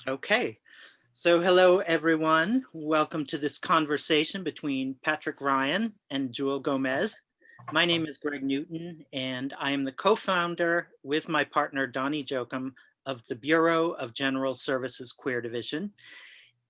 Okay, so hello everyone. Welcome to this conversation between Patrick Ryan and Jewelle Gomez. My name is Greg Newton and I am the co-founder with my partner Donnie Jochum of the Bureau of General Services Queer Division.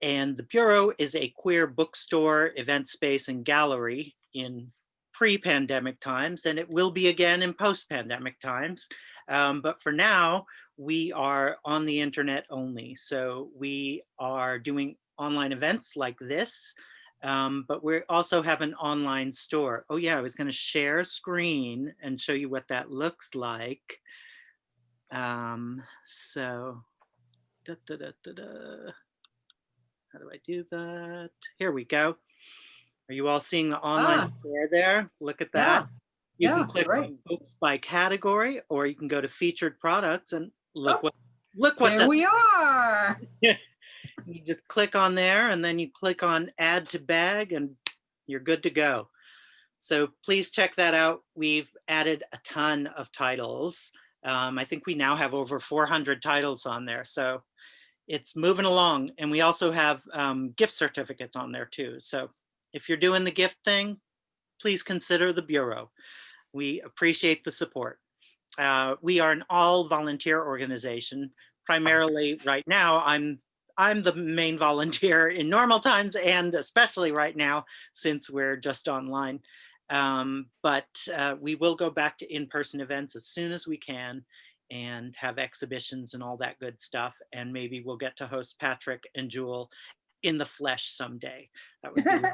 And the Bureau is a queer bookstore, event space, and gallery in pre-pandemic times, and it will be again in post-pandemic times. But for now, we are on the internet only. So we are doing online events like this, but we also have an online store. Oh yeah, I was gonna share a screen and show you what that looks like. So, da, da, da, da, da. How do I do that? Here we go. Are you all seeing the online store there? Look at that. You can click on books by category, or you can go to featured products and look what's there we are. You just click on there and then you click on add to bag and you're good to go. So please check that out. We've added a ton of titles. I think we now have over 400 titles on there. So it's moving along. And we also have gift certificates on there too. So if you're doing the gift thing, please consider the Bureau. We appreciate the support. We are an all volunteer organization. Primarily right now, I'm the main volunteer in normal times and especially right now since we're just online. But we will go back to in-person events as soon as we can and have exhibitions and all that good stuff. And maybe we'll get to host Patrick and Jewelle in the flesh someday. That would be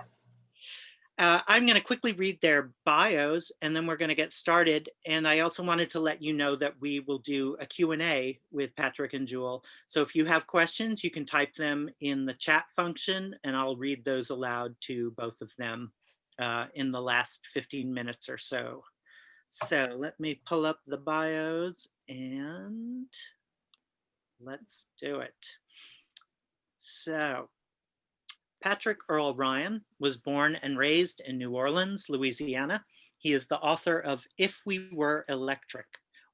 I'm going to quickly read their bios and then we're going to get started. And I also wanted to let you know that we will do a Q&A with Patrick and Jewelle. So if you have questions, you can type them in the chat function and I'll read those aloud to both of them in the last 15 minutes or so. So let me pull up the bios and let's do it. So Patrick Earl Ryan was born and raised in New Orleans, Louisiana. He is the author of If We Were Electric,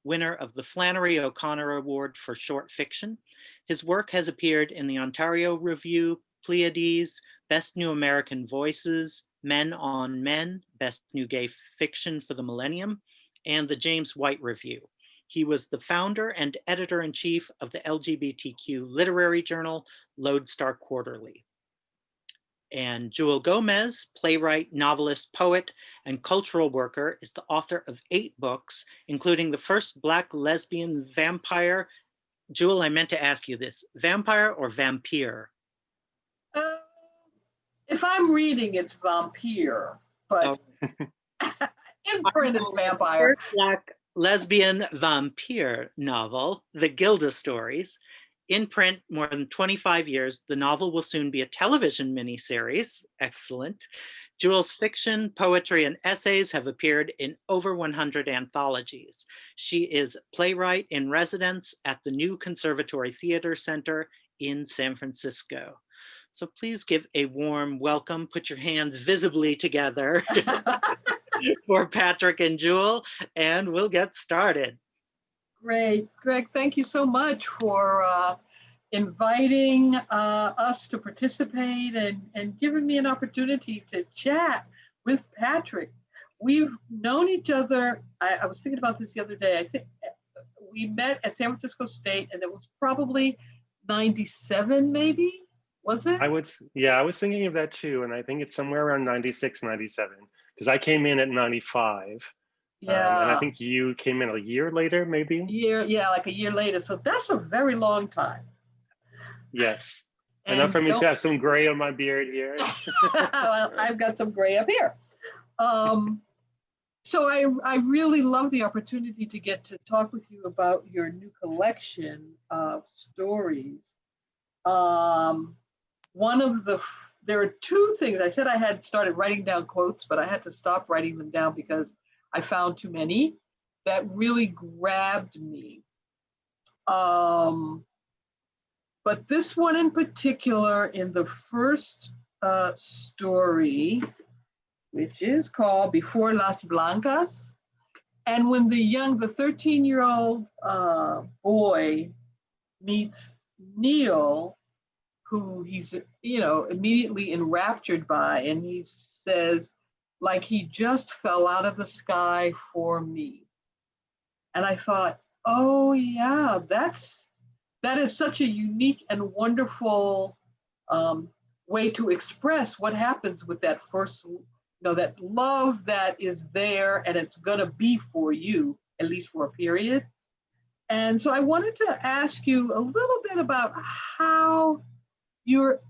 winner of the Flannery O'Connor Award for short fiction. His work has appeared in the Ontario Review, Pleiades, Best New American Voices, Men on Men, Best New Gay Fiction for the Millennium, and the James White Review. He was the founder and editor-in-chief of the LGBTQ literary journal, Lodestar Quarterly. And Jewelle Gomez, playwright, novelist, poet, and cultural worker, is the author of 8 books, including the first Black lesbian vampire. Jewelle, I meant to ask you this, vampire or vampire? If I'm reading, it's vampire, but in print, it's vampire. Black lesbian vampire novel, The Gilda Stories. In print, more than 25 years, the novel will soon be a television miniseries. Excellent. Jewelle's fiction, poetry, and essays have appeared in over 100 anthologies. She is playwright in residence at the New Conservatory Theater Center in San Francisco. So please give a warm welcome, put your hands visibly together for Patrick and Jewelle, and we'll get started. Great, Greg, thank you so much for inviting us to participate and giving me an opportunity to chat with Patrick. We've known each other, I was thinking about this the other day, I think we met at San Francisco State and it was probably 97 maybe, was it? I was thinking of that too, and I think it's somewhere around 96, 97, because I came in at 95. Yeah. And I think you came in a year later, maybe? Like a year later. So that's a very long time. Yes. Enough for me to have some gray on my beard here. Well, I've got some gray up here. So I really love the opportunity to get to talk with you about your new collection of stories. There are 2 things. I said I had started writing down quotes, but I had to stop writing them down because I found too many that really grabbed me. But this one in particular, in the first story, which is called Before Las Blancas, and when the 13-year-old boy meets Neil, who he's, immediately enraptured by, and he says, like he just fell out of the sky for me. And I thought, oh yeah, that is such a unique and wonderful way to express what happens with that first, that love that is there and it's gonna be for you, at least for a period. And so I wanted to ask you a little bit about how you're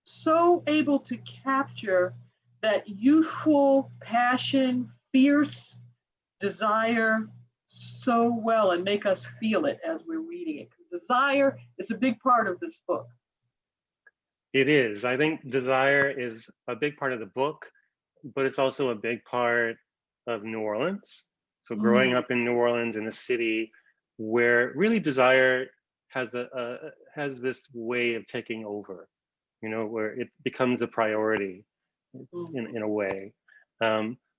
so able to capture that youthful passion, fierce desire so well and make us feel it as we're reading it. Desire is a big part of this book. It is. I think desire is a big part of the book, but it's also a big part of New Orleans. So growing up in New Orleans, in a city where really desire has this way of taking over, where it becomes a priority in a way.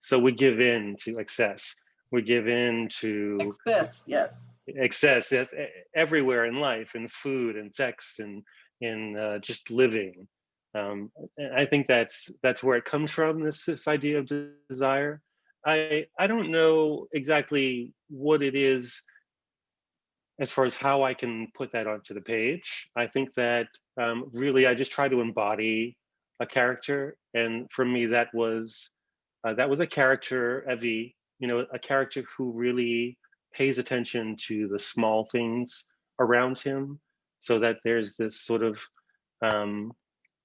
So we give in to excess. We give in to excess, yes. Excess, yes, everywhere in life, in food and sex and in just living. And I think that's where it comes from. This idea of desire. I don't know exactly what it is as far as how I can put that onto the page. I think that really I just try to embody a character, and for me that was a character, Evie, a character who really pays attention to the small things around him, so that there's this sort of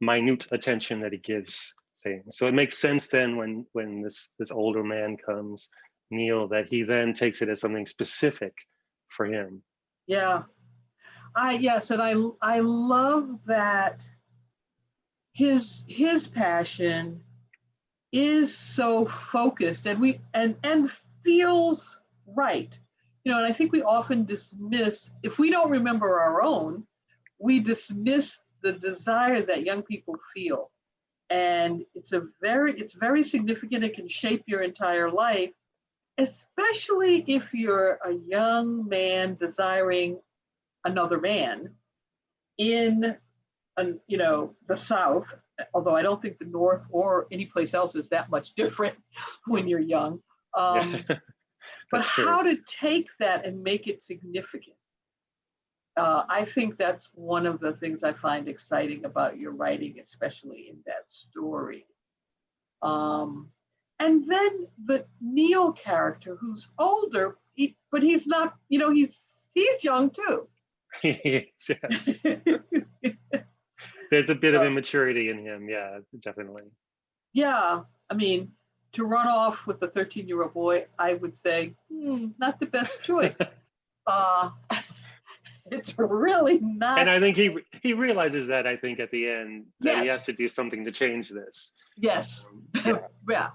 minute attention that he gives things. So it makes sense then when this older man comes, Neil, that he then takes it as something specific for him. Yeah. Yes, and I love that his passion is so focused and feels right. And I think we often dismiss, if we don't remember our own, we dismiss the desire that young people feel. And it's very significant. It can shape your entire life, especially if you're a young man desiring another man in the South, although I don't think the North or any place else is that much different when you're young. But how to take that and make it significant. I think that's one of the things I find exciting about your writing, especially in that story. And then the Neil character, who's older, but he's not, he's young too. Yes. There's a bit of immaturity in him. Yeah, definitely. Yeah. I mean, to run off with a 13-year-old boy, I would say, not the best choice. It's really not. And I think he realizes that, I think, at the end, that he has to do something to change this. Yes. Yeah.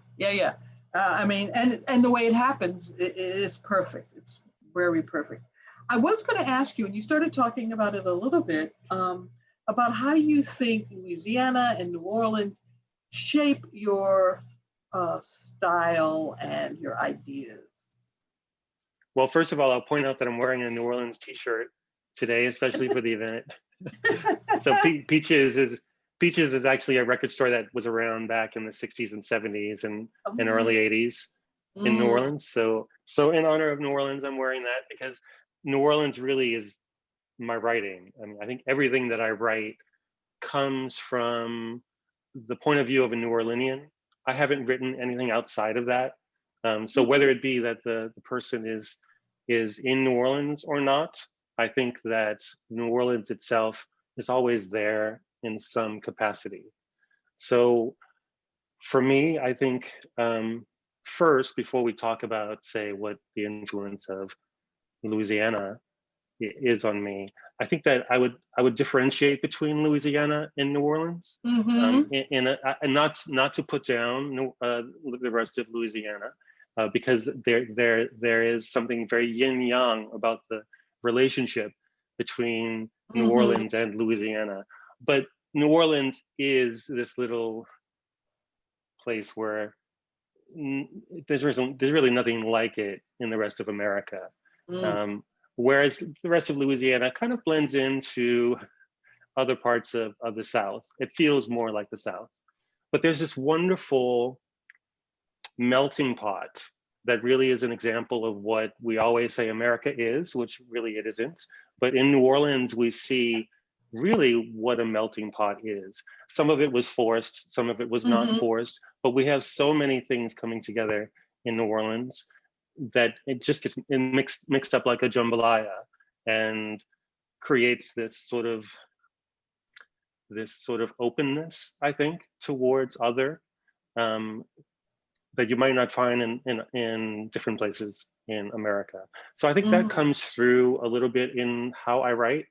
I mean, and the way it happens is perfect. It's very perfect. I was going to ask you, and you started talking about it a little bit, about how you think Louisiana and New Orleans shape your style and your ideas. Well, first of all, I'll point out that I'm wearing a New Orleans t-shirt today, especially for the event. So Peaches is actually a record store that was around back in the 60s and 70s and early 80s in New Orleans. So in honor of New Orleans, I'm wearing that because New Orleans really is my writing. I mean, I think everything that I write comes from the point of view of a New Orleanian. I haven't written anything outside of that. So whether it be that the person is in New Orleans or not, I think that New Orleans itself is always there in some capacity. So for me, I think first, before we talk about, say, what the influence of Louisiana is on me, I think that I would differentiate between Louisiana and New Orleans, and not to put down the rest of Louisiana, because there is something very yin yang about the relationship between New Orleans and Louisiana. But New Orleans is this little place where there's really nothing like it in the rest of America. whereas the rest of Louisiana kind of blends into other parts of the South. It feels more like the South. But there's this wonderful melting pot that really is an example of what we always say America is, which really it isn't. But in New Orleans, we see really what a melting pot is. Some of it was forced, some of it was not forced, but we have so many things coming together in New Orleans that it just gets mixed up like a jambalaya and creates this sort of openness, I think, towards other that you might not find in different places in America. So I think that comes through a little bit in how I write.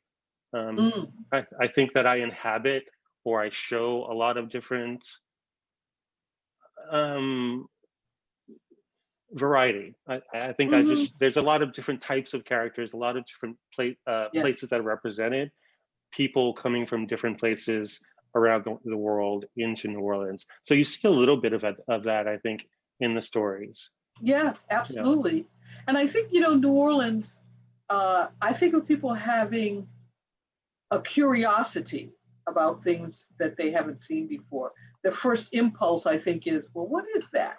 I think that I inhabit or I show a lot of different variety. I think there's a lot of different types of characters, a lot of different places that are represented, people coming from different places around the world into New Orleans. So you see a little bit of that, I think, in the stories. Yes, absolutely. Yeah. And I think, New Orleans, I think of people having a curiosity about things that they haven't seen before. The first impulse, I think, is, well, what is that?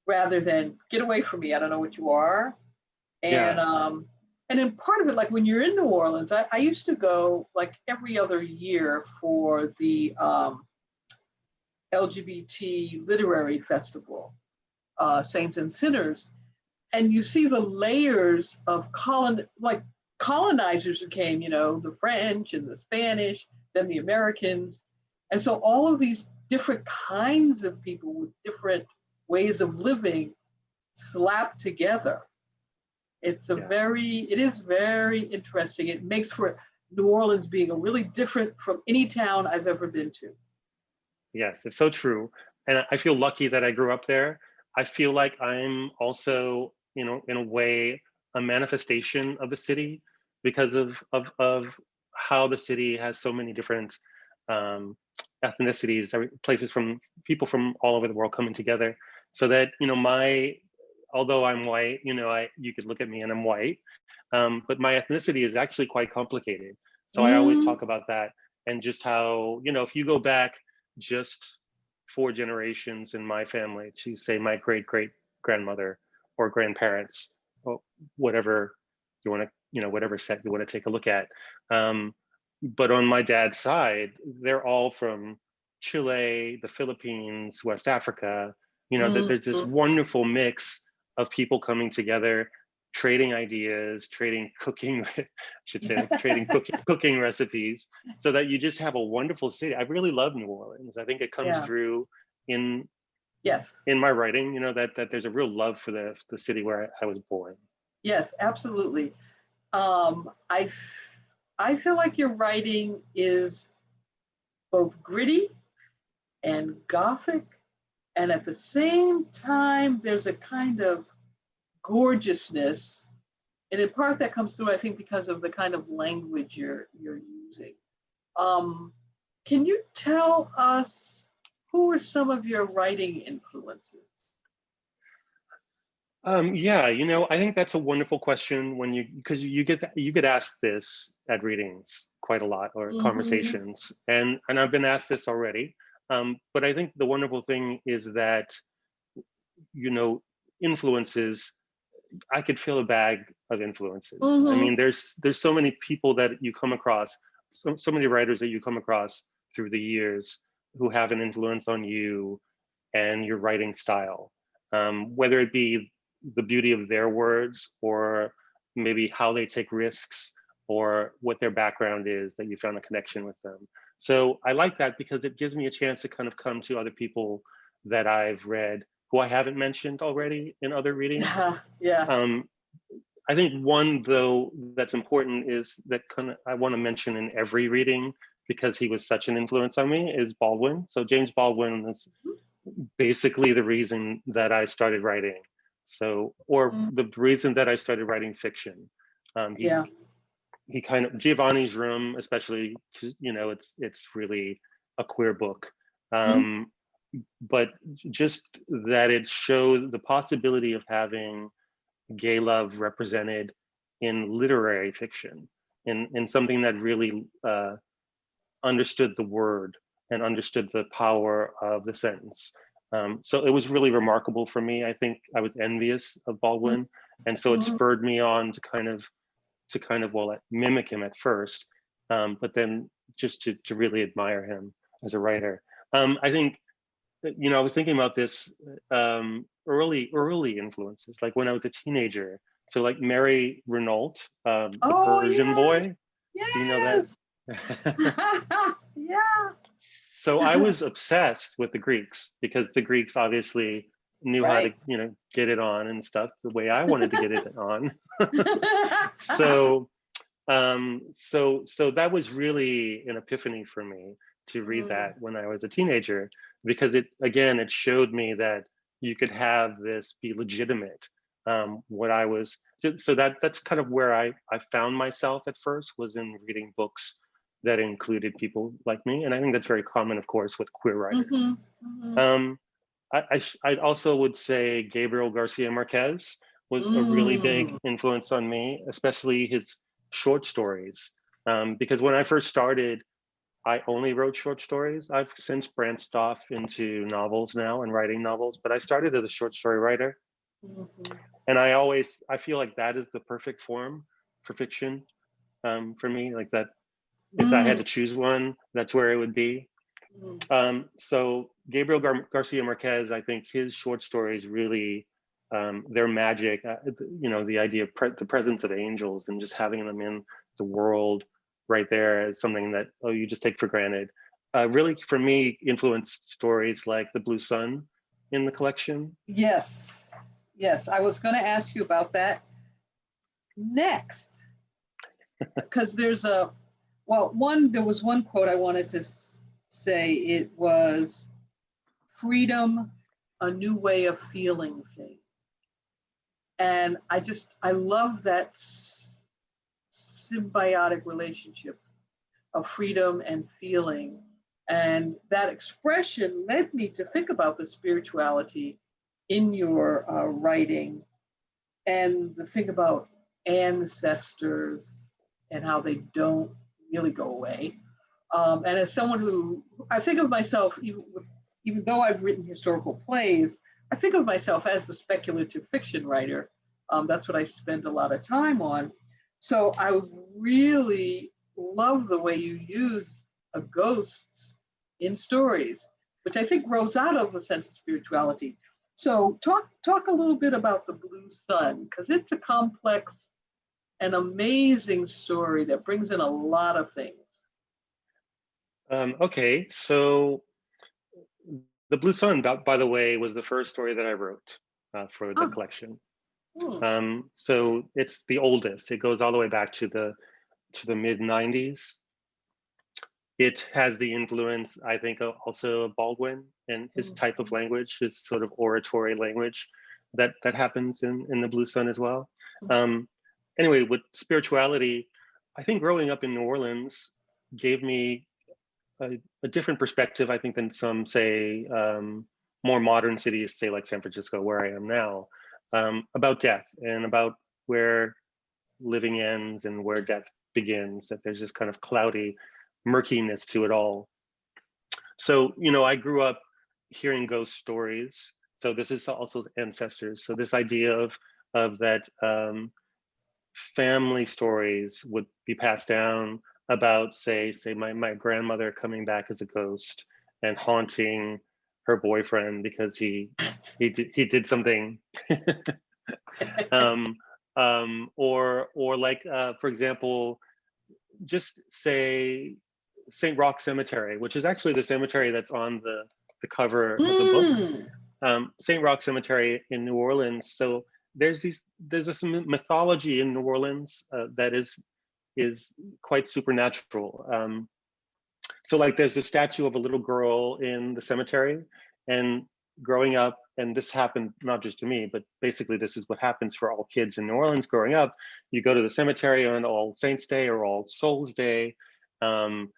Rather than, get away from me, I don't know what you are. And and then part of it, like when you're in New Orleans, I used to go like every other year for the LGBT literary festival, Saints and Sinners. And you see the layers of colonizers who came, the French and the Spanish, then the Americans. And so all of these different kinds of people with different ways of living slapped together. It is very interesting. It makes for New Orleans being a really different from any town I've ever been to. Yes, it's so true. And I feel lucky that I grew up there. I feel like I'm also, in a way, a manifestation of the city because of how the city has so many different ethnicities, places from people from all over the world coming together. So that, although I'm white, you could look at me and I'm white, but my ethnicity is actually quite complicated. So I always talk about that and just how, if you go back just 4 generations in my family to say my great grandmother or grandparents, or whatever you want to, whatever set you want to take a look at. But on my dad's side, they're all from Chile, the Philippines, West Africa. There's this wonderful mix of people coming together, trading ideas, trading cooking, I should say, trading cooking recipes, so that you just have a wonderful city. I really love New Orleans. I think it comes through in my writing, that there's a real love for the city where I was born. Yes, absolutely. I feel like your writing is both gritty and gothic, and at the same time, there's a kind of gorgeousness, and in part that comes through, I think, because of the kind of language you're using. Can you tell us who are some of your writing influences? I think that's a wonderful question because you get asked this at readings quite a lot, or conversations, and I've been asked this already. But I think the wonderful thing is that, influences, I could fill a bag of influences. I mean, there's so many people that you come across, so many writers that you come across through the years who have an influence on you and your writing style, whether it be the beauty of their words or maybe how they take risks or what their background is, that you found a connection with them. So I like that because it gives me a chance to kind of come to other people that I've read who I haven't mentioned already in other readings. I think one, though, that's important is that I want to mention in every reading, because he was such an influence on me, is Baldwin. So James Baldwin is basically the reason that I started writing. So, or the reason that I started writing fiction. He kind of, Giovanni's Room, especially, it's really a queer book. But just that it showed the possibility of having gay love represented in literary fiction, in something that really understood the word and understood the power of the sentence. So it was really remarkable for me. I think I was envious of Baldwin, and so it spurred me on to kind of well, mimic him at first, but then just to really admire him as a writer. I think, I was thinking about this, early influences, like when I was a teenager. So like Mary Renault, the Oh, Persian yes. boy. Yes. Do you know that? Yeah. So I was obsessed with the Greeks, because the Greeks obviously knew how to, Right. get it on and stuff the way I wanted to get it on. So so that was really an epiphany for me to read that when I was a teenager, because it showed me that you could have this be legitimate. What I was, so that's kind of where I found myself at first, was in reading books that included people like me, and I think that's very common, of course, with queer writers. Um, I also would say Gabriel Garcia Marquez was a really big influence on me, especially his short stories. Because when I first started, I only wrote short stories. I've since branched off into novels now and writing novels, but I started as a short story writer. And I feel like that is the perfect form for fiction, for me. Like that, if I had to choose one, that's where it would be. So Gabriel Garcia Marquez, I think his short stories really, they're magic. The idea of the presence of angels and just having them in the world right there is something that you just take for granted. Really, for me, influenced stories like The Blue Sun in the collection. Yes. Yes. I was going to ask you about that next, because there was one quote I wanted to say. It was, "Freedom, a new way of feeling things." And I love that symbiotic relationship of freedom and feeling. And that expression led me to think about the spirituality in your writing, and the thing about ancestors and how they don't really go away. And as someone who, I think of myself, even though I've written historical plays, I think of myself as the speculative fiction writer. That's what I spend a lot of time on. So I really love the way you use ghosts in stories, which I think grows out of a sense of spirituality. So talk a little bit about The Blue Sun, because it's a complex and amazing story that brings in a lot of things. Okay, so The Blue Sun, by the way, was the first story that I wrote for the collection. So it's the oldest. It goes all the way back to the mid 90s. It has the influence, I think, also of Baldwin and his type of language, his sort of oratory language that happens in The Blue Sun as well. Anyway, with spirituality, I think growing up in New Orleans gave me a different perspective, I think, than some, say, more modern cities, say like San Francisco, where I am now, about death and about where living ends and where death begins, that there's this kind of cloudy murkiness to it all. So, I grew up hearing ghost stories. So this is also ancestors. So this idea of that family stories would be passed down about, say my grandmother coming back as a ghost and haunting her boyfriend because he did something. Or like, for example, just say St. Roch Cemetery, which is actually the cemetery that's on the cover of the book. St. Roch Cemetery in New Orleans. So there's this mythology in New Orleans that is quite supernatural. So like there's a statue of a little girl in the cemetery, and growing up, and this happened not just to me, but basically this is what happens for all kids in New Orleans growing up. You go to the cemetery on All Saints Day or All Souls Day,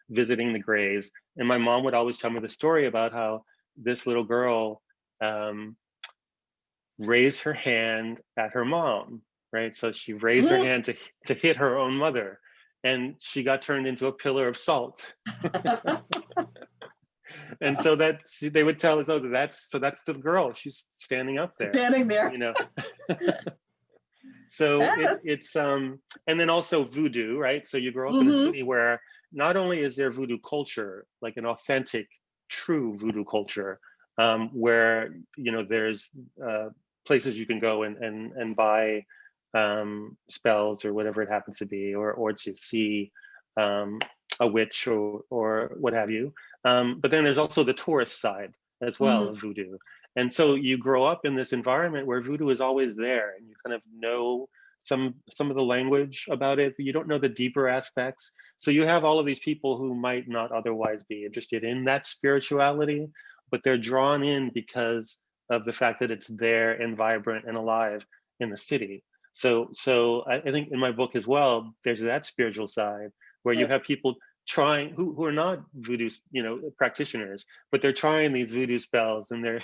visiting the graves. And my mom would always tell me the story about how this little girl raised her hand at her mom right? So she raised her hand to hit her own mother, and she got turned into a pillar of salt. And so they would tell us, oh, that's the girl. She's standing up there, Standing there. you know. So it's and then also voodoo, right? So you grow up in a city where not only is there voodoo culture, like an authentic, true voodoo culture, where there's places you can go and buy spells or whatever it happens to be, or to see a witch or what have you. But then there's also the tourist side as well of voodoo. And so you grow up in this environment where voodoo is always there, and you kind of know some of the language about it, but you don't know the deeper aspects. So you have all of these people who might not otherwise be interested in that spirituality, but they're drawn in because of the fact that it's there and vibrant and alive in the city. So I think in my book as well, there's that spiritual side where you have people trying who are not voodoo practitioners, but they're trying these voodoo spells, and they're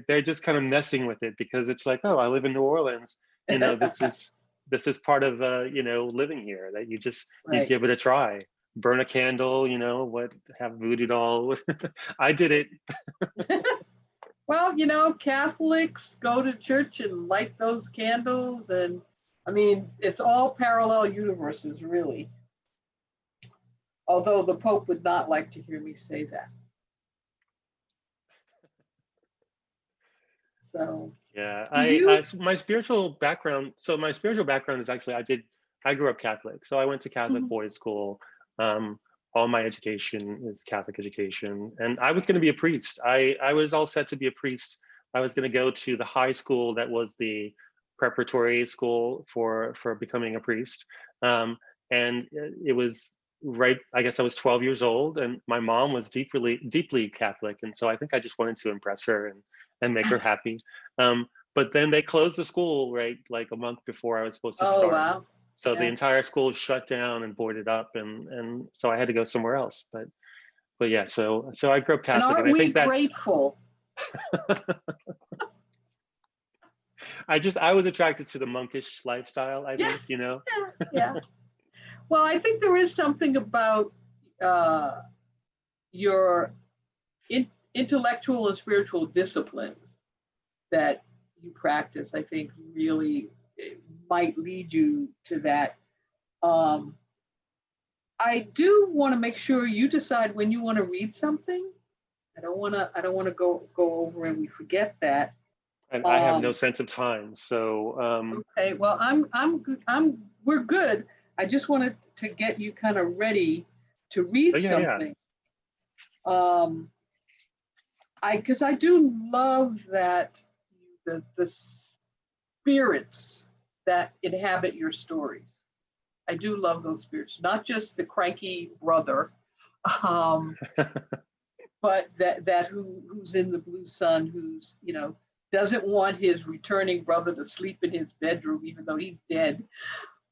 they're just kind of messing with it because it's like, oh, I live in New Orleans, this is part of living here, that you just you give it a try, burn a candle, have voodoo doll. I did it. Well, Catholics go to church and light those candles, and I mean, it's all parallel universes, really. Although the Pope would not like to hear me say that. So yeah, my spiritual background. So my spiritual background is actually I grew up Catholic. So I went to Catholic boys' school. All my education is Catholic education, and I was going to be a priest. I was all set to be a priest. I was going to go to the high school that was the preparatory school for becoming a priest, and it was right. I guess I was 12 years old, and my mom was deeply Catholic, and so I think I just wanted to impress her and make her happy. But then they closed the school right like a month before I was supposed to start. Wow. So the entire school shut down and boarded up, and so I had to go somewhere else. But yeah, so I grew up Catholic, and I think that's grateful. I was attracted to the monkish lifestyle, I think, Yeah. Well, I think there is something about your intellectual and spiritual discipline that you practice. I think really might lead you to that. I do want to make sure you decide when you want to read something. I don't want to go over and we forget that. And I have no sense of time, so okay. Well, we're good. I just wanted to get you kind of ready to read something. Yeah. Because I do love that the spirits that inhabit your stories. I do love those spirits, not just the cranky brother, but that who's in the blue sun, who's doesn't want his returning brother to sleep in his bedroom, even though he's dead.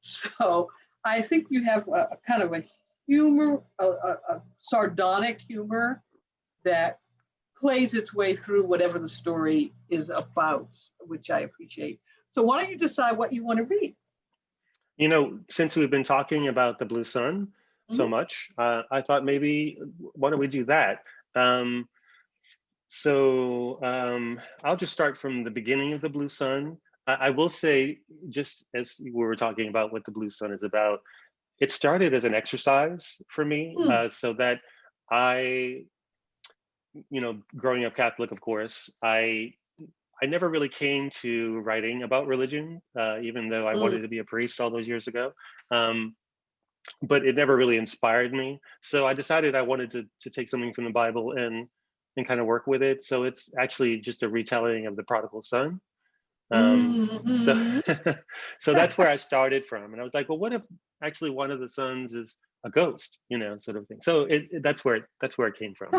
So I think you have a kind of a humor, a sardonic humor that plays its way through whatever the story is about, which I appreciate. So why don't you decide what you want to read? Since we've been talking about the blue sun so much, I thought maybe why don't we do that? So I'll just start from the beginning of the blue sun. I will say, just as we were talking about what the blue sun is about, it started as an exercise for me, so that growing up Catholic, of course, I never really came to writing about religion, even though I wanted to be a priest all those years ago. But it never really inspired me. So I decided I wanted to take something from the Bible and kind of work with it. So it's actually just a retelling of the prodigal son. So that's where I started from. And I was like, well, what if actually one of the sons is a ghost, sort of thing. So that's where it came from.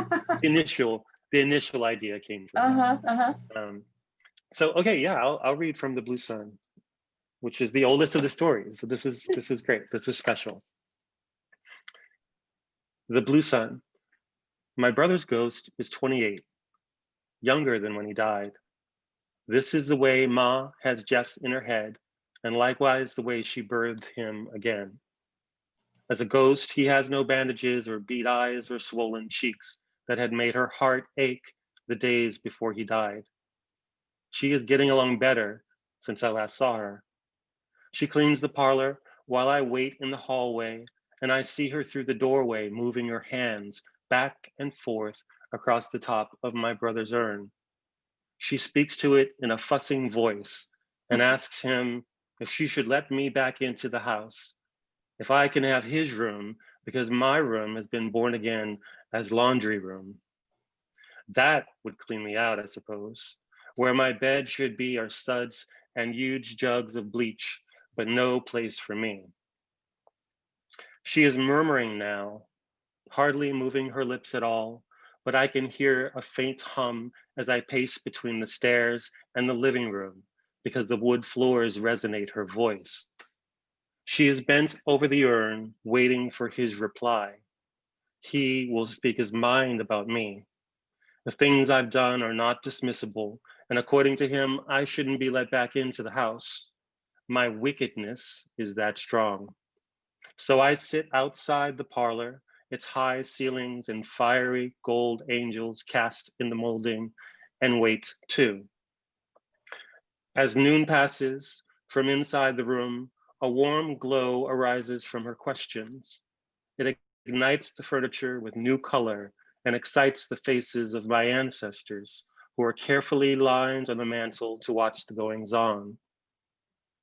The initial idea came from. So okay, yeah, I'll read from the blue sun, which is the oldest of the stories. So this is great. This is special. The blue sun. My brother's ghost is 28, younger than when he died. This is the way Ma has Jess in her head, and likewise the way she birthed him again. As a ghost, he has no bandages or bead eyes or swollen cheeks that had made her heart ache the days before he died. She is getting along better since I last saw her. She cleans the parlor while I wait in the hallway, and I see her through the doorway moving her hands back and forth across the top of my brother's urn. She speaks to it in a fussing voice and asks him if she should let me back into the house, if I can have his room because my room has been born again as laundry room. That would clean me out, I suppose. Where my bed should be are suds and huge jugs of bleach, but no place for me. She is murmuring now, hardly moving her lips at all, but I can hear a faint hum as I pace between the stairs and the living room because the wood floors resonate her voice. She is bent over the urn, waiting for his reply. He will speak his mind about me. The things I've done are not dismissible, and according to him, I shouldn't be let back into the house. My wickedness is that strong. So I sit outside the parlor, its high ceilings and fiery gold angels cast in the molding, and wait too. As noon passes, from inside the room, a warm glow arises from her questions. It ignites the furniture with new color and excites the faces of my ancestors, who are carefully lined on the mantle to watch the goings on.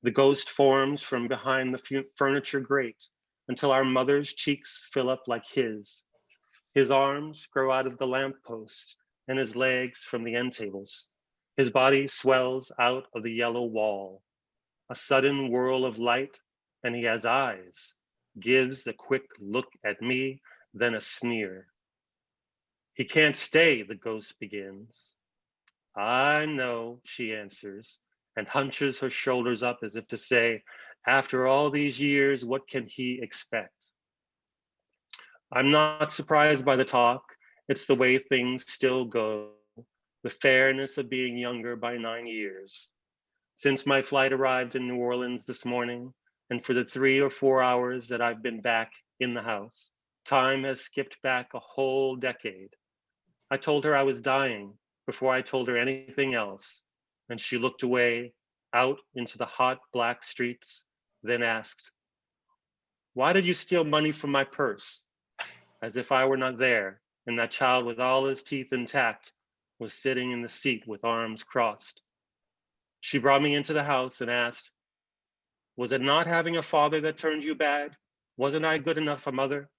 The ghost forms from behind the furniture grate until our mother's cheeks fill up like his. His arms grow out of the lampposts and his legs from the end tables. His body swells out of the yellow wall. A sudden whirl of light, and he has eyes, gives a quick look at me, then a sneer. He can't stay, the ghost begins. I know, she answers, and hunches her shoulders up as if to say, after all these years, what can he expect? I'm not surprised by the talk. It's the way things still go, the fairness of being younger by 9 years. Since my flight arrived in New Orleans this morning, and for the 3 or 4 hours that I've been back in the house, time has skipped back a whole decade. I told her I was dying before I told her anything else, and she looked away out into the hot black streets, then asked, "Why did you steal money from my purse?" As if I were not there, and that child with all his teeth intact was sitting in the seat with arms crossed. She brought me into the house and asked, "Was it not having a father that turned you bad? Wasn't I good enough a mother?"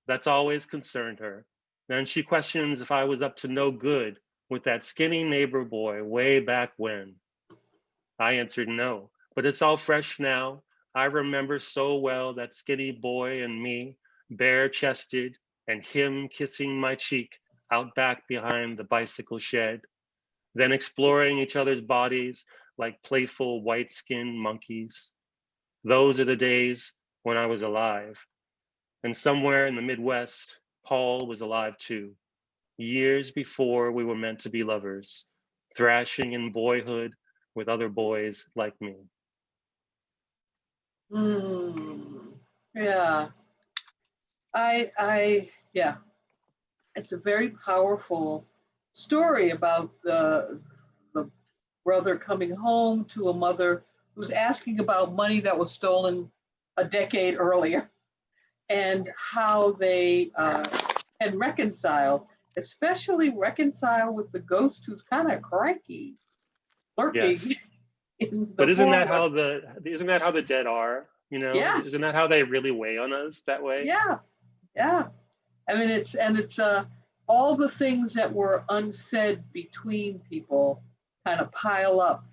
That's always concerned her. Then she questions if I was up to no good with that skinny neighbor boy way back when. I answered no, but it's all fresh now. I remember so well that skinny boy and me, bare-chested, and him kissing my cheek out back behind the bicycle shed, then exploring each other's bodies like playful white-skinned monkeys. Those are the days when I was alive. And somewhere in the Midwest, Paul was alive too, years before we were meant to be lovers, thrashing in boyhood with other boys like me. Yeah. Yeah. It's a very powerful story about the brother coming home to a mother who's asking about money that was stolen a decade earlier, and how they can reconcile, especially reconcile with the ghost who's kind of cranky, lurking Yes. in the But isn't that forward. how the dead are? You know, Yeah. isn't that how they really weigh on us that way? Yeah, yeah. I mean, it's all the things that were unsaid between people kind of pile up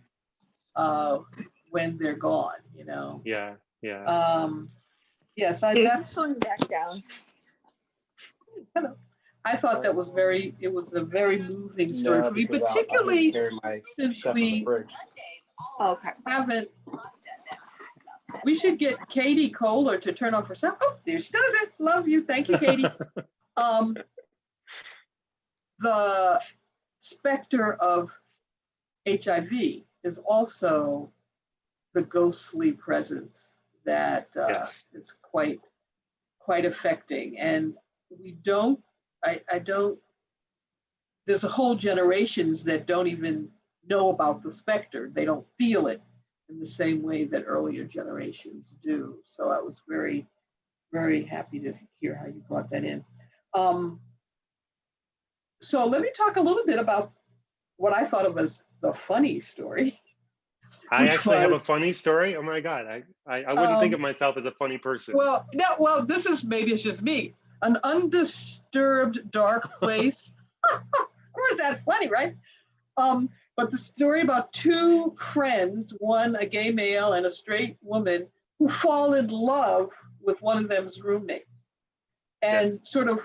when they're gone. You know. Yeah, yeah. Yes, It's going back down. I thought that was it was a very moving story for me, particularly since we Okay. haven't. We should get Katie Kohler to turn off her sound. Oh, there she does it. Love you. Thank you, Katie. The specter of HIV is also the ghostly presence that Yes. is quite affecting. And we don't, I don't, there's a whole generations that don't even know about the specter. They don't feel it in the same way that earlier generations do. So I was very, very happy to hear how you brought that in. So let me talk a little bit about what I thought of as the funny story. I actually have a was, funny story. Oh my God. I wouldn't think of myself as a funny person. well, no, well, this is, maybe it's just me. An undisturbed dark place. Of course, that's funny, right? But the story about two friends, one a gay male and a straight woman, who fall in love with one of them's roommate and Yes. sort of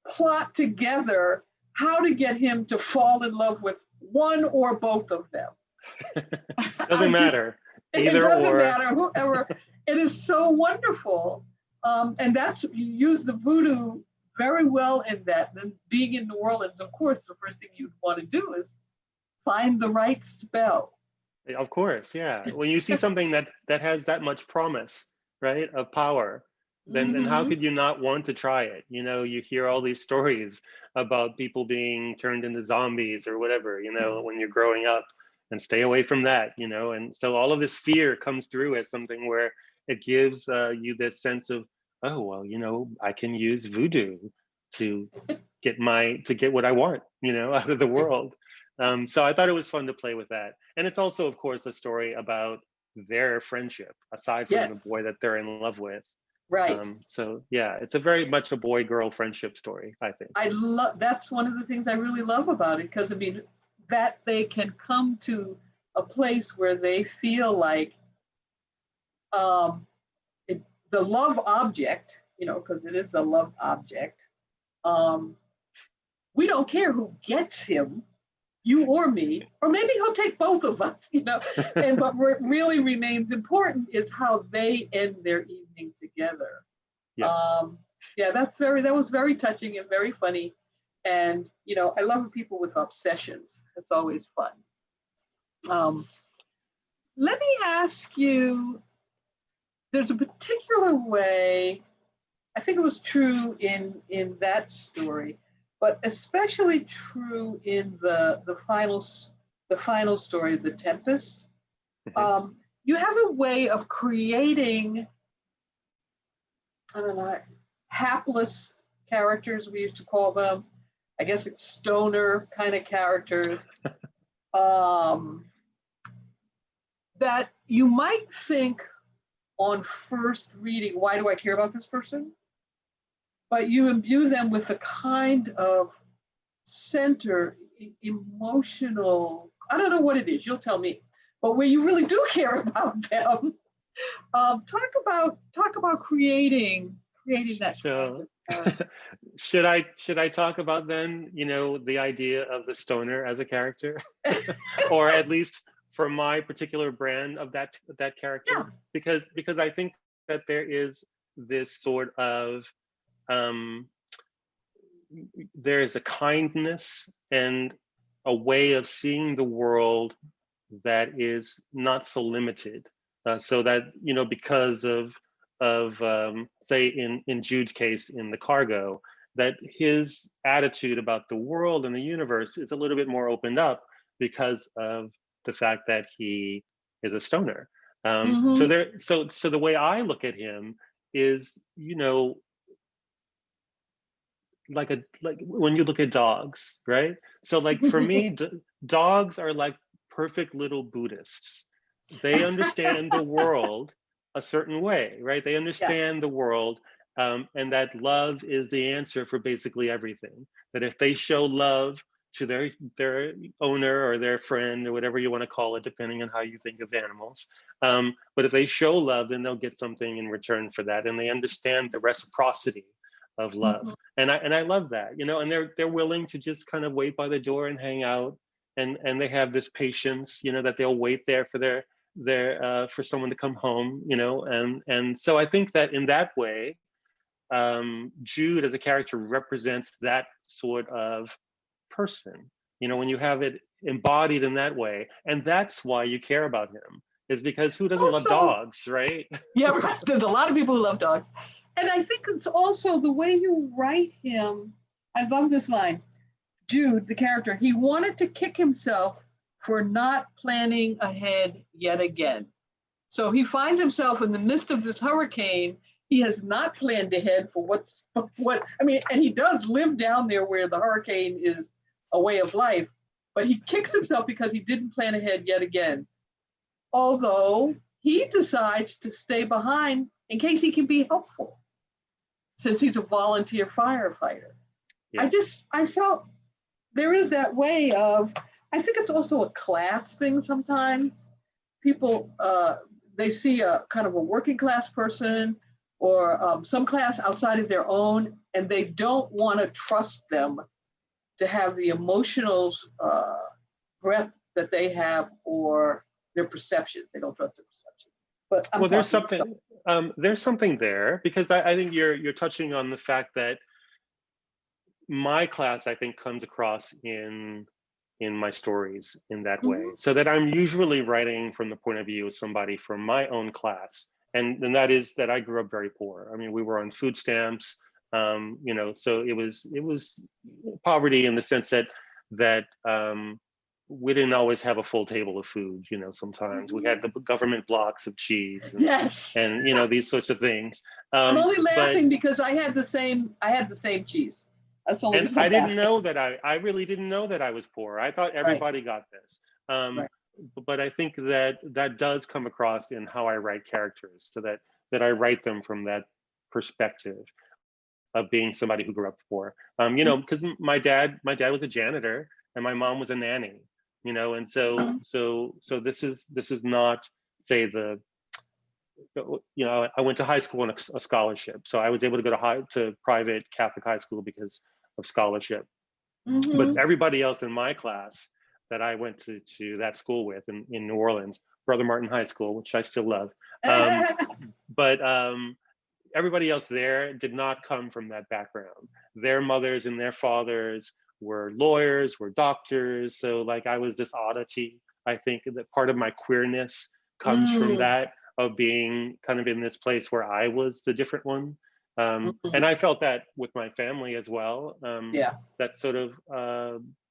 plot together how to get him to fall in love with one or both of them. Doesn't matter. It Either doesn't or. matter, whoever. It is so wonderful. And that's, you use the voodoo very well in that. And being in New Orleans, of course, the first thing you'd want to do is find the right spell. Of course, yeah. When you see something that has that much promise, right, of power, then how Mhm. could you not want to try it? You know, you hear all these stories about people being turned into zombies or whatever, you know, when you're growing up, and stay away from that, you know. And so all of this fear comes through as something where it gives you this sense of, oh, well, you know, I can use voodoo to get what I want, you know, out of the world. So I thought it was fun to play with that. And it's also, of course, a story about their friendship, aside from the Yes, boy that they're in love with. right. So yeah, it's a very much a boy-girl friendship story, I think. I love, that's one of the things I really love about it, because I mean, that they can come to a place where they feel like the love object, you know, because it is the love object. We don't care who gets him, you or me, or maybe he'll take both of us, you know. And but what really remains important is how they end their evening together. Yes. Yeah, that was very touching and very funny. And you know, I love people with obsessions. It's always fun. Let me ask you, there's a particular way, I think it was true in that story, but especially true in the final story, The Tempest. Mhm. You have a way of creating, I don't know, hapless characters, we used to call them. I guess it's stoner kind of characters. That you might think on first reading, why do I care about this person? But you imbue them with a kind of center, emotional, I don't know what it is, you'll tell me, but where you really do care about them. Talk about creating that So kind of should I talk about then, you know, the idea of the stoner as a character? Or at least for my particular brand of that character? Yeah. Because I think that there is this sort of there is a kindness and a way of seeing the world that is not so limited. So that, you know, because of say in Jude's case in The Cargo, that his attitude about the world and the universe is a little bit more opened up because of the fact that he is a stoner. So Mhm. so the way I look at him is, you know, like when you look at dogs, right? So like for me, dogs are like perfect little Buddhists. They understand the world a certain way, right? They Yes. understand the world, and that love is the answer for basically everything. That if they show love to their owner or their friend or whatever you want to call it, depending on how you think of animals, but if they show love, then they'll get something in return for that, and they understand the reciprocity of love. Mhm. And I love that, you know. And they're willing to just kind of wait by the door and hang out, and they have this patience, you know, that they'll wait there for their for someone to come home, you know. And so I think that in that way, Jude as a character represents that sort of person, you know, when you have it embodied in that way. And that's why you care about him, is because who doesn't love Also- dogs, right? Yeah, right. There's a lot of people who love dogs. And I think it's also the way you write him. I love this line. Jude, the character, he wanted to kick himself for not planning ahead yet again. So he finds himself in the midst of this hurricane. He has not planned ahead for and he does live down there where the hurricane is a way of life, but he kicks himself because he didn't plan ahead yet again. Although he decides to stay behind in case he can be helpful, since he's a volunteer firefighter. Yeah. I felt there is that way of, I think it's also a class thing sometimes. People, they see a kind of a working class person or some class outside of their own, and they don't want to trust them to have the emotional breadth that they have or their perceptions. They don't trust their perception. But well, there's something there, because I think you're touching on the fact that my class, I think, comes across in my stories in that way. So that I'm usually writing from the point of view of somebody from my own class. And that is that I grew up very poor. I mean, we were on food stamps, you know, so it was poverty in the sense that we didn't always have a full table of food, you know, sometimes we had the government blocks of cheese and, yes, and you know, these sorts of things. I'm only laughing because I had the same cheese. That's only and I didn't know that I really didn't know that I was poor. I thought everybody got this. Right. But I think that does come across in how I write characters, so that I write them from that perspective of being somebody who grew up poor. You know, because my dad was a janitor and my mom was a nanny, you know, and so this is not, say, the, you know, I went to high school on a scholarship, so I was able to go to private Catholic high school because of scholarship. But everybody else in my class that I went to that school with in New Orleans, Brother Martin High School, which I still love, but everybody else there did not come from that background. Their mothers and their fathers were lawyers, were doctors. So like I was this oddity. I think that part of my queerness comes from that, of being kind of in this place where I was the different one. And I felt that with my family as well. That sort of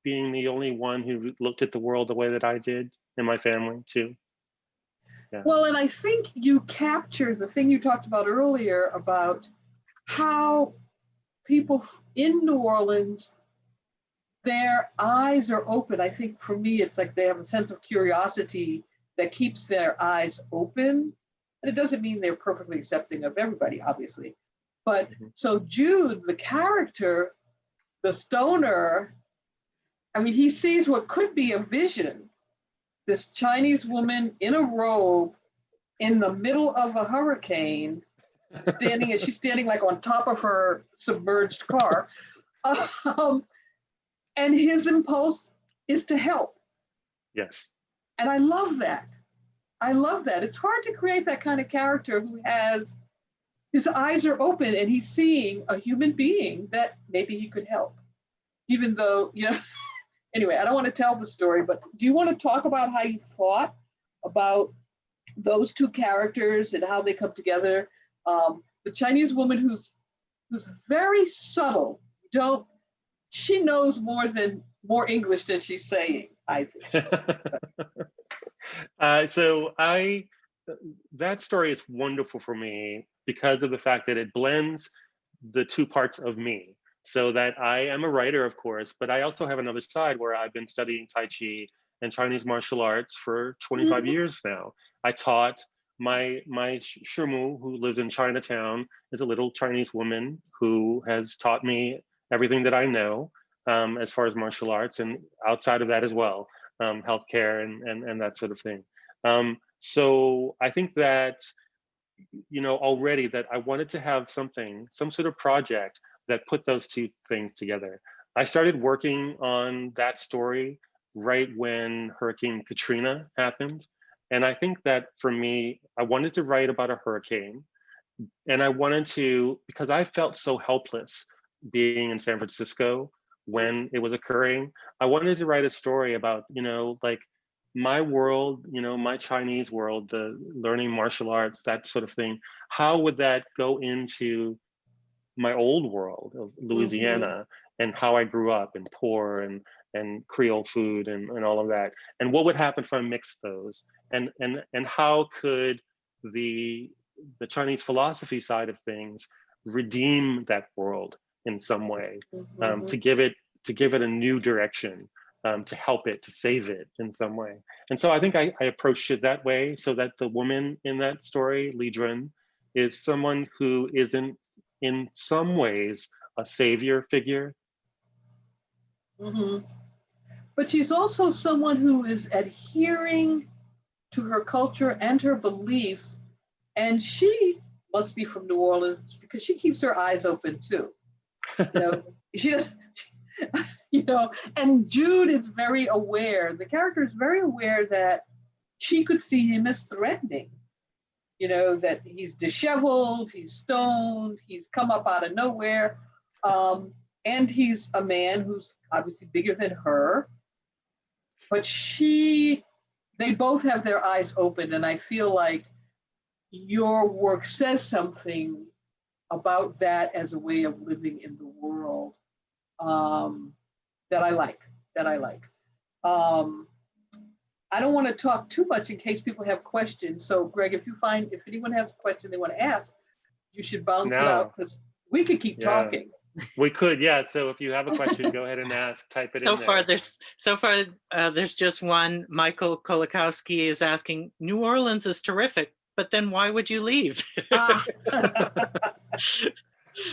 being the only one who looked at the world the way that I did in my family too. Yeah. Well, and I think you capture the thing you talked about earlier about how people in New Orleans, their eyes are open. I think for me, it's like they have a sense of curiosity that keeps their eyes open. And it doesn't mean they're perfectly accepting of everybody, obviously. But so Jude, the character, the stoner, I mean, he sees what could be a vision. This Chinese woman in a robe in the middle of a hurricane, she's standing like on top of her submerged car. And his impulse is to help. Yes. And I love that. I love that. It's hard to create that kind of character who has, his eyes are open and he's seeing a human being that maybe he could help. Even though, you know, anyway, I don't want to tell the story, but do you want to talk about how you thought about those two characters and how they come together? The Chinese woman who's very subtle. She knows more English than she's saying, I think. That story is wonderful for me because of the fact that it blends the two parts of me. So that I am a writer, of course, but I also have another side where I've been studying Tai Chi and Chinese martial arts for 25 years now. I taught my Shimu, who lives in Chinatown, is a little Chinese woman who has taught me everything that I know as far as martial arts, and outside of that as well, healthcare and that sort of thing. So I think that, you know, already that I wanted to have some sort of project that put those two things together. I started working on that story right when Hurricane Katrina happened. And I think that for me, I wanted to write about a hurricane, and I wanted to, because I felt so helpless being in San Francisco when it was occurring, I wanted to write a story about, you know, like my world, my Chinese world, the learning martial arts, that sort of thing, how would that go into my old world of Louisiana and how I grew up and poor and Creole food and all of that, and what would happen if I mixed those, and how could the Chinese philosophy side of things redeem that world in some way, to give it a new direction, to help it, to save it in some way. And so I think I approached it that way, so that the woman in that story, Li Jun, is someone who isn't in some ways a savior figure. But she's also someone who is adhering to her culture and her beliefs. And she must be from New Orleans because she keeps her eyes open too. She does, and Jude is very aware, the character is very aware that she could see him as threatening. That he's disheveled, he's stoned, he's come up out of nowhere. And he's a man who's obviously bigger than her. But they both have their eyes open. And I feel like your work says something about that as a way of living in the world that I like. I don't want to talk too much in case people have questions. So Greg, if anyone has a question they want to ask, you should bounce it out, because we could keep talking. We could, yeah. So if you have a question, go ahead and ask, type it in there. So far, there's just one. Michael Kolakowski is asking, New Orleans is terrific, but then why would you leave?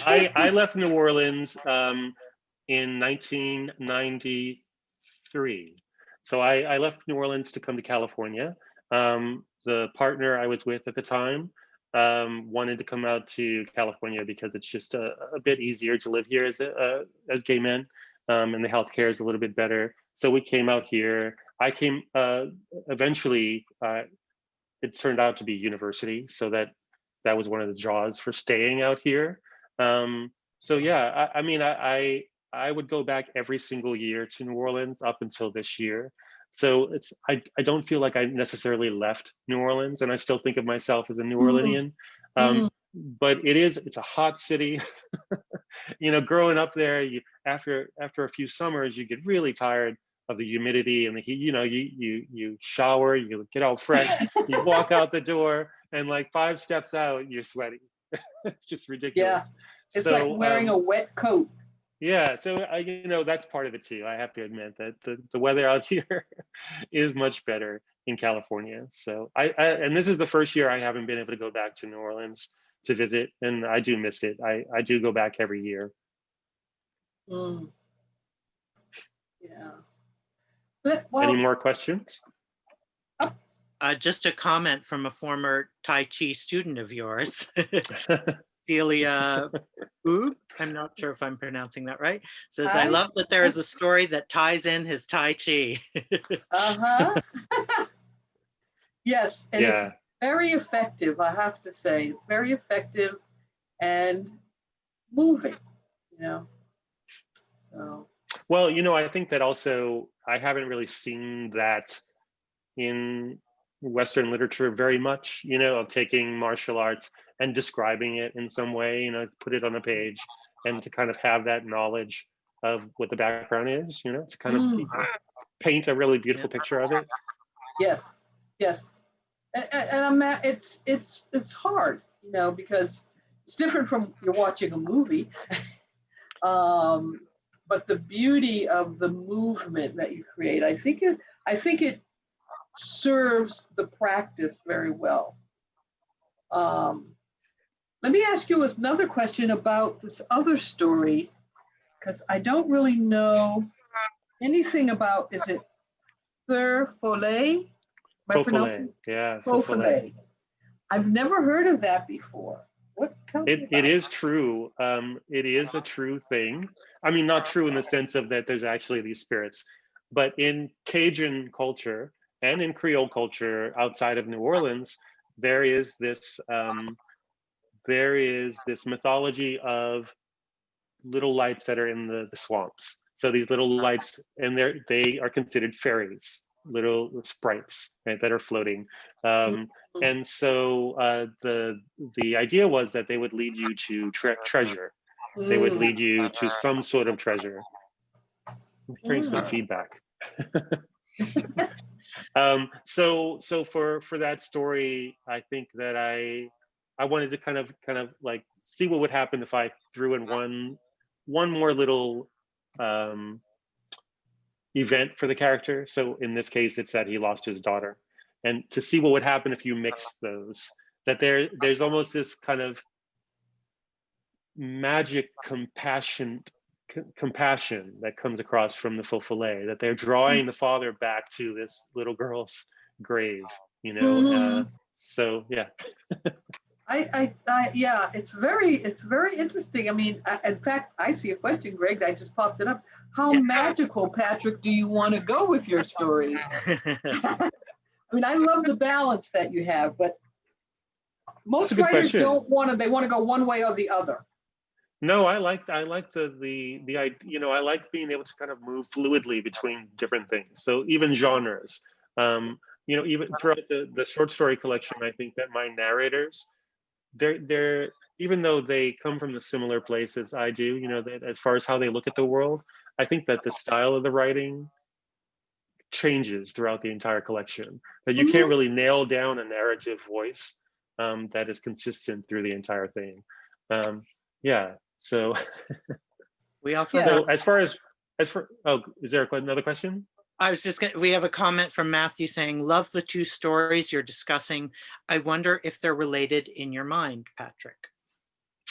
I left New Orleans in 1993. So I left New Orleans to come to California. The partner I was with at the time wanted to come out to California because it's just a bit easier to live here as gay men, and the healthcare is a little bit better. So we came out here. I came eventually. It turned out to be university, so that was one of the draws for staying out here. So yeah, I would go back every single year to New Orleans up until this year. So I don't feel like I necessarily left New Orleans, and I still think of myself as a New Orleanian. But it's a hot city. Growing up there, after a few summers, you get really tired of the humidity and the heat. You shower, you get all fresh, you walk out the door, and like 5 steps out, you're sweaty. It's just ridiculous. Yeah, it's like wearing a wet coat. Yeah, so that's part of it too. I have to admit that the weather out here is much better in California. So and this is the first year I haven't been able to go back to New Orleans to visit, and I do miss it. I do go back every year. Yeah. Any more questions? Just a comment from a former Tai Chi student of yours, Celia Boog, I'm not sure if I'm pronouncing that right, says, I love that there is a story that ties in his Tai Chi. Yes, and it's very effective, I have to say. It's very effective and moving, So. Well, I think that also, I haven't really seen that in Western literature very much, of taking martial arts and describing it in some way, put it on a page, and to kind of have that knowledge of what the background is, to kind of paint a really beautiful picture of it. Yes, and it's hard, because it's different from you're watching a movie, but the beauty of the movement that you create, I think it serves the practice very well. Let me ask you another question about this other story, because I don't really know anything about, is it Populate? Yeah. Populate. I've never heard of that before. It is true. It is a true thing. I mean, not true in the sense of that there's actually these spirits, but in Cajun culture and in Creole culture outside of New Orleans, there is this mythology of little lights that are in the swamps. So these little lights, and they are considered fairies. little sprites, right, that are floating. And so the idea was that they would lead you to treasure. They would lead you to some sort of treasure. I'm hearing some feedback. So for that story, I think that I wanted to kind of like see what would happen if I threw in one more little event for the character. So in this case, it's that he lost his daughter, and to see what would happen if you mix those. That there's almost this kind of magic compassion that comes across from the populate, that they're drawing the father back to this little girl's grave, you know. So yeah. Yeah, it's very interesting. I mean, in fact, I see a question, Greg, that just popped it up. How magical, Patrick, do you want to go with your stories? I mean, I love the balance that you have, but most writers don't want to. They want to go one way or the other. No, I like the you know, I like being able to kind of move fluidly between different things. So even genres, you know, even throughout the short story collection, I think that my narrators, they're even though they come from the similar places I do, you know, that as far as how they look at the world, I think that the style of the writing changes throughout the entire collection. That you can't really nail down a narrative voice that is consistent through the entire thing. Yeah. So we also so as for oh, is there another question? I was just we have a comment from Matthew saying, love the two stories you're discussing. I wonder if they're related in your mind, Patrick.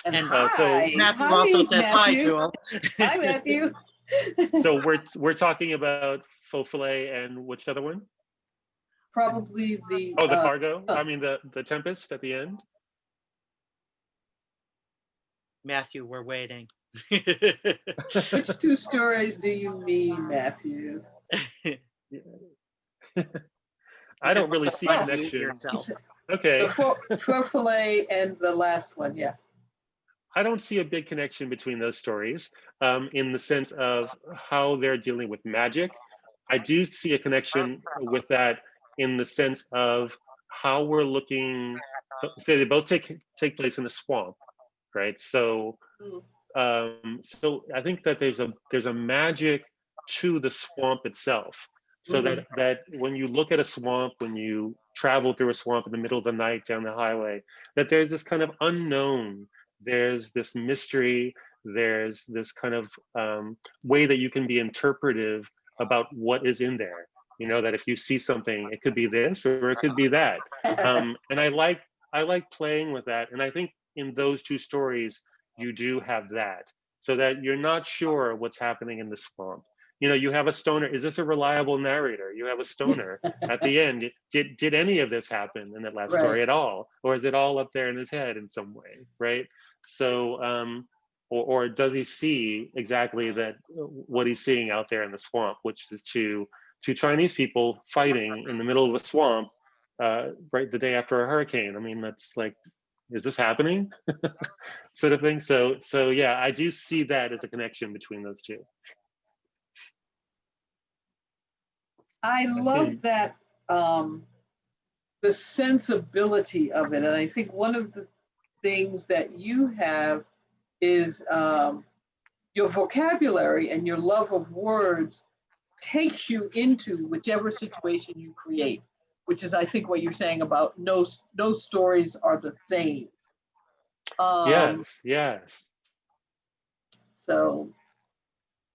And so Matthew also said, hi, Jewelle. Hi, Matthew. So we're talking about populate and which other one? Probably the the cargo. I mean the Tempest at the end. Matthew, we're waiting. Which two stories do you mean, Matthew? I don't really see a connection. Okay. The populate and the last one, yeah. I don't see a big connection between those stories in the sense of how they're dealing with magic. I do see a connection with that in the sense of how we're looking. So they both take place in a swamp, right? So so I think that there's a magic to the swamp itself. So that when you look at a swamp, when you travel through a swamp in the middle of the night down the highway, that there's this kind of unknown, there's this mystery, there's this kind of way that you can be interpretive about what is in there. You know, that if you see something, it could be this or it could be that. And I like playing with that. And I think in those two stories, you do have that, so that you're not sure what's happening in the swamp. You know, you have a stoner. Is this a reliable narrator? You have a stoner at the end. Did any of this happen in that last story at all? Or is it all up there in his head in some way, right? So, or does he see exactly that what he's seeing out there in the swamp, which is two Chinese people fighting in the middle of a swamp, right the day after a hurricane? I mean, that's like, is this happening? Sort of thing. So yeah, I do see that as a connection between those two. I love that, the sensibility of it. And I think one of the things that you have is your vocabulary and your love of words takes you into whichever situation you create, which is, I think, what you're saying about no stories are the same. Yes. So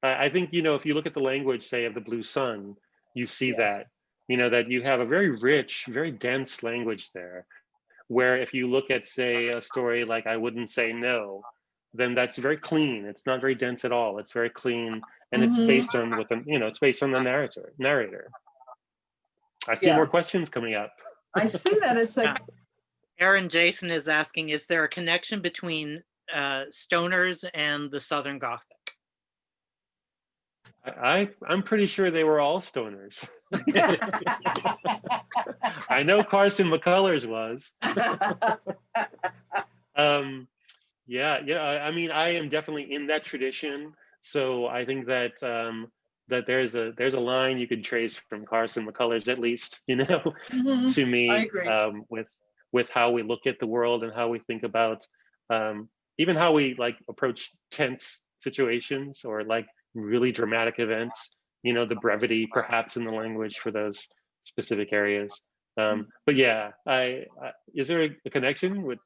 I think, you know, if you look at the language, say, of the Blue Sun, you see that, you know, that you have a very rich, very dense language there, where if you look at, say, a story like I Wouldn't Say No, then that's very clean. It's not very dense at all. It's very clean, and it's based on it's based on the narrator. I see more questions coming up. I see that. It's like Aaron Jason is asking, is there a connection between stoners and the Southern Gothic? I'm pretty sure they were all stoners. I know Carson McCullers was. Yeah. I mean, I am definitely in that tradition. So I think that that there's a line you could trace from Carson McCullers, at least, Mhm. to me, I agree. With how we look at the world and how we think about even how we like approach tense situations or like really dramatic events. The brevity perhaps in the language for those specific areas. But yeah, is there a connection with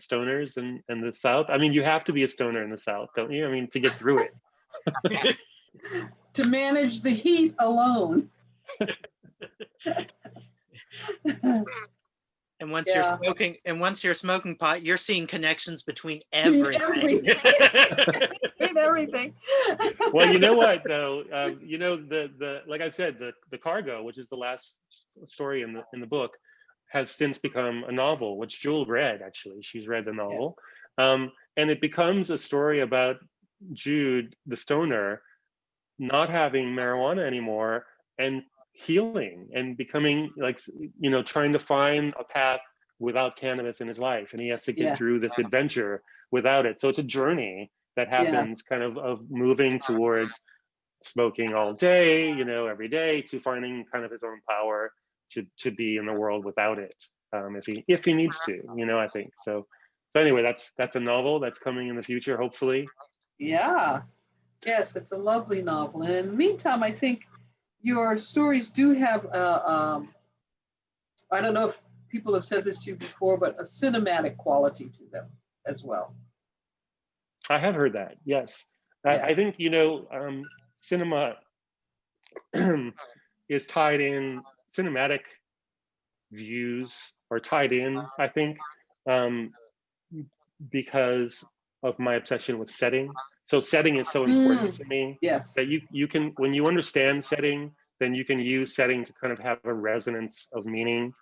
stoners and the South? I mean, you have to be a stoner in the South, don't you? I mean, to get through it. To manage the heat alone. And once Yeah. you're smoking pot, you're seeing connections between everything. Everything. Well, you know what though, the like I said, the cargo, which is the last story in the book, has since become a novel, which Jewelle read. Actually, she's read the novel, and it becomes a story about Jude, the stoner, not having marijuana anymore and healing and becoming like, trying to find a path without cannabis in his life, and he has to get through this adventure without it. So it's a journey that happens kind of moving towards smoking all day, every day, to finding kind of his own power to be in the world without it, if he needs to, I think so. So anyway, that's a novel that's coming in the future, hopefully. Yeah. Yes, it's a lovely novel. And in the meantime, I think your stories do have I don't know if people have said this to you before, but a cinematic quality to them as well. I have heard that, yes. I think, cinema is tied in, cinematic views are tied in, I think, because of my obsession with setting. So setting is so important to me. Yes. That you can, when you understand setting, then you can use setting to kind of have a resonance of meaning,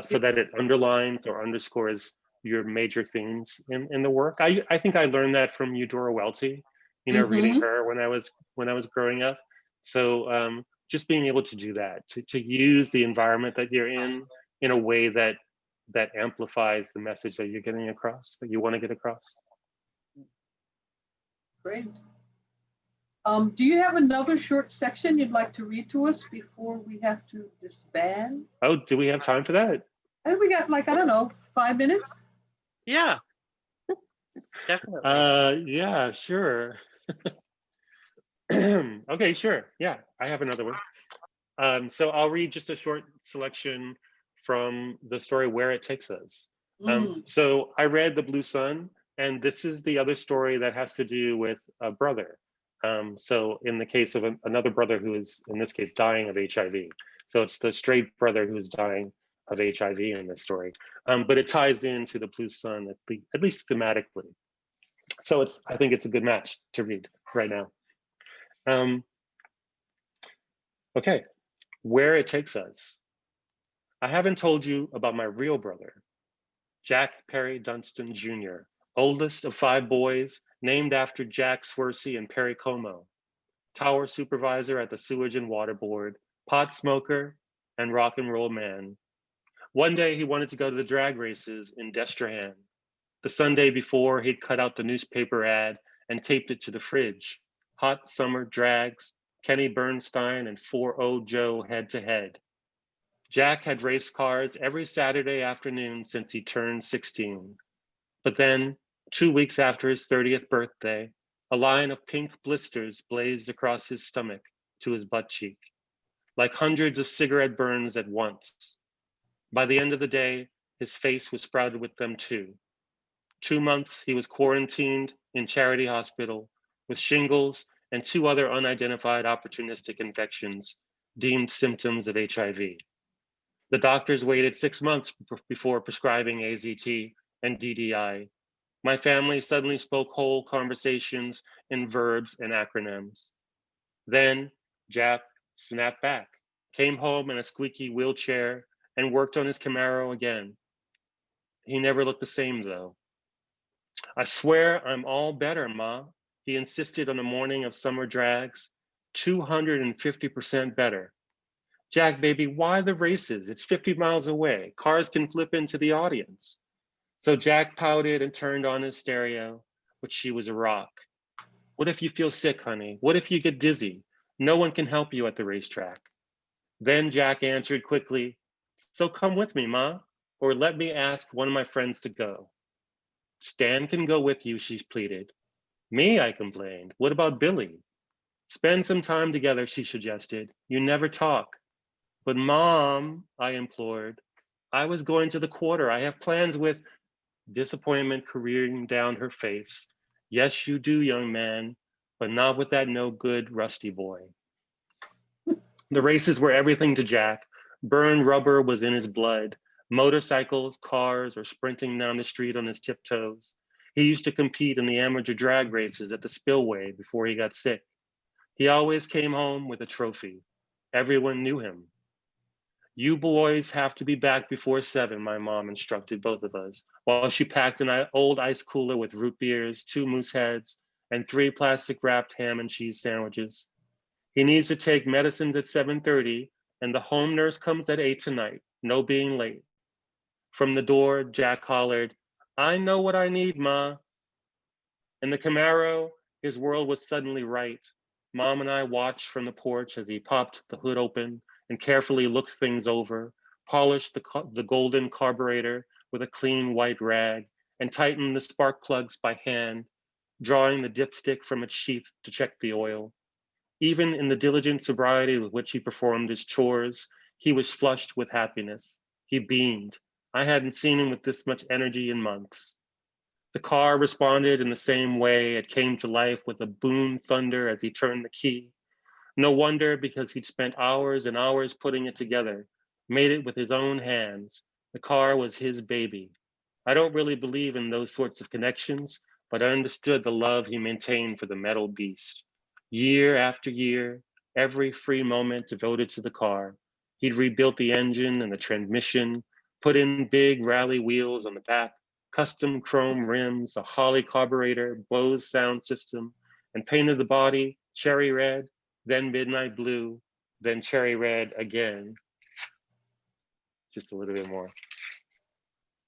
so that it underlines or underscores your major themes in the work. I think I learned that from Eudora Welty, reading her when I was growing up. So just being able to do that, to use the environment that you're in a way that amplifies the message that you're getting across, that you want to get across. Great. Do you have another short section you'd like to read to us before we have to disband? Oh, do we have time for that? I think we got I don't know, 5 minutes? Yeah, definitely. Yeah, sure. Okay, sure. Yeah, I have another one. So I'll read just a short selection from the story Where It Takes Us. So I read The Blue Sun, and this is the other story that has to do with a brother. So in the case of another brother who is, in this case, dying of HIV. So it's the straight brother who is dying of HIV in this story. But it ties into The Blue Sun, at least thematically. So I think it's a good match to read right now. Okay, Where It Takes Us. I haven't told you about my real brother, Jack Perry Dunstan Jr., oldest of 5 boys, named after Jack Swersey and Perry Como, tower supervisor at the Sewage and Water Board, pot smoker, and rock and roll man. One day he wanted to go to the drag races in Destrehan. The Sunday before, he'd cut out the newspaper ad and taped it to the fridge. Hot summer drags, Kenny Bernstein and 4-0 Joe head to head. Jack had race cars every Saturday afternoon since he turned 16. But then, 2 weeks after his 30th birthday, a line of pink blisters blazed across his stomach to his butt cheek, like hundreds of cigarette burns at once. By the end of the day, his face was sprouted with them too. 2 months he was quarantined in Charity Hospital with shingles and 2 other unidentified opportunistic infections deemed symptoms of HIV. The doctors waited 6 months before prescribing AZT and DDI. My family suddenly spoke whole conversations in verbs and acronyms. Then Jack snapped back, came home in a squeaky wheelchair, and worked on his Camaro again. He never looked the same, though. I swear I'm all better, Ma, he insisted on the morning of summer drags. 250% better. Jack, baby, why the races? It's 50 miles away. Cars can flip into the audience. So Jack pouted and turned on his stereo, but she was a rock. What if you feel sick, honey? What if you get dizzy? No one can help you at the racetrack. Then Jack answered quickly, so come with me, Ma, or let me ask one of my friends to go. Stan can go with you, she pleaded. Me, I complained. What about Billy? Spend some time together, she suggested. You never talk. But Mom, I implored, I was going to the quarter. I have plans with disappointment careering down her face. Yes, you do, young man, but not with that no good rusty boy. The races were everything to Jack. Burned rubber was in his blood. Motorcycles, cars, or sprinting down the street on his tiptoes. He used to compete in the amateur drag races at the spillway before he got sick. He always came home with a trophy. Everyone knew him. You boys have to be back before 7, my mom instructed both of us, while she packed an old ice cooler with root beers, 2 moose heads, and 3 plastic wrapped ham and cheese sandwiches. He needs to take medicines at 7:30, and the home nurse comes at 8 tonight. No being late. From the door, Jack hollered, I know what I need, Ma. In the Camaro, his world was suddenly right. Mom and I watched from the porch as he popped the hood open and carefully looked things over, polished the golden carburetor with a clean white rag, and tightened the spark plugs by hand, drawing the dipstick from its sheath to check the oil. Even in the diligent sobriety with which he performed his chores, he was flushed with happiness. He beamed. I hadn't seen him with this much energy in months. The car responded in the same way. It came to life with a boom thunder as he turned the key. No wonder, because he'd spent hours and hours putting it together, made it with his own hands. The car was his baby. I don't really believe in those sorts of connections, but I understood the love he maintained for the metal beast. Year after year, every free moment devoted to the car. He'd rebuilt the engine and the transmission, put in big rally wheels on the back, custom chrome rims, a Holly carburetor, Bose sound system, and painted the body cherry red, then midnight blue, then cherry red again. Just a little bit more.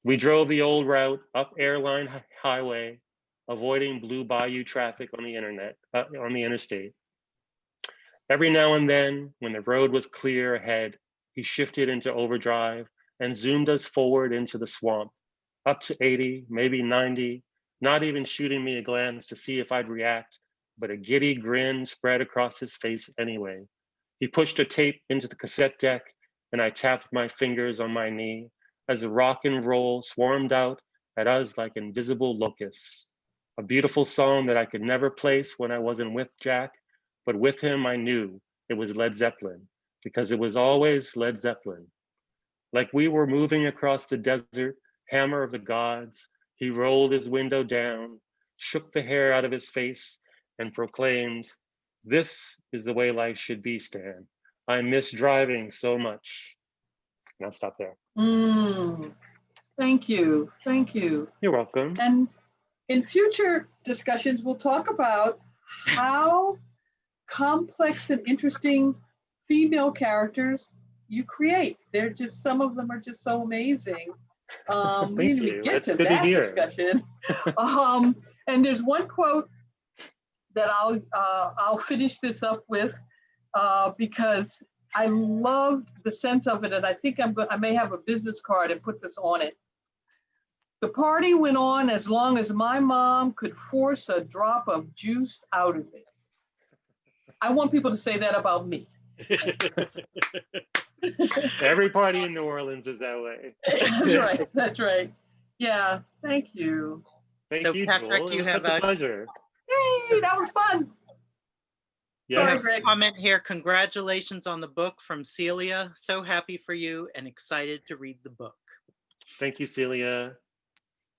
We drove the old route up Airline Highway, avoiding Blue Bayou traffic on the interstate. Every now and then, when the road was clear ahead, he shifted into overdrive and zoomed us forward into the swamp, up to 80, maybe 90, not even shooting me a glance to see if I'd react, but a giddy grin spread across his face anyway. He pushed a tape into the cassette deck, and I tapped my fingers on my knee as the rock and roll swarmed out at us like invisible locusts. A beautiful song that I could never place when I wasn't with Jack, but with him I knew it was Led Zeppelin, because it was always Led Zeppelin. Like we were moving across the desert, hammer of the gods, he rolled his window down, shook the hair out of his face, and proclaimed, this is the way life should be, Stan. I miss driving so much. And I'll stop there. Thank you. Thank you. You're welcome. And in future discussions, we'll talk about how complex and interesting female characters you create. They're just, some of them are just so amazing. We Thank didn't you. even get That's to good to that hear. discussion. And there's one quote that I'll finish this up with because I loved the sense of it, and I think I may have a business card and put this on it. The party went on as long as my mom could force a drop of juice out of it. I want people to say that about me. Every party in New Orleans is that way. That's right. That's right. Yeah. Thank you. Thank So, you, Patrick, Jewelle. It you was have such a a- pleasure. Hey, that was fun. Sorry, Yes. Greg. Comment here. Congratulations on the book from Celia. So happy for you and excited to read the book. Thank you, Celia.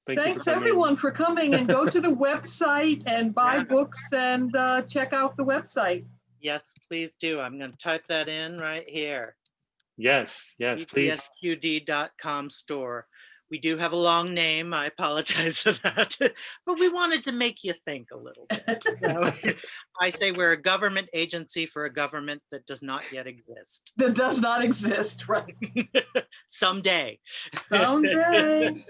Thank you Thanks for coming. everyone for coming, and go to the website and buy Yeah. books and check out the website. Yes, please do. I'm going to type that in right here. Yes, yes, please. EPSQD.com store. We do have a long name. I apologize for that, but we wanted to make you think a little bit. So I say we're a government agency for a government that does not yet exist. That does not exist, right? Someday. Someday.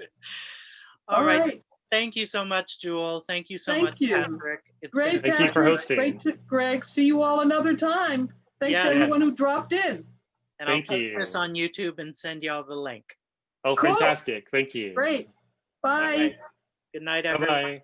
All right. Thank you so much, Jewel. Thank you so Thank much, you. Patrick. It's Great, been a Thank you for Patrick. hosting. Great, Greg. See you all another time. Thanks Yeah. to everyone who Yes. dropped in. And I'll Thank post this you. on YouTube and send y'all the link. Oh, Cool. fantastic. Thank you. Great. All Bye. right. Good night, everyone. Bye-bye.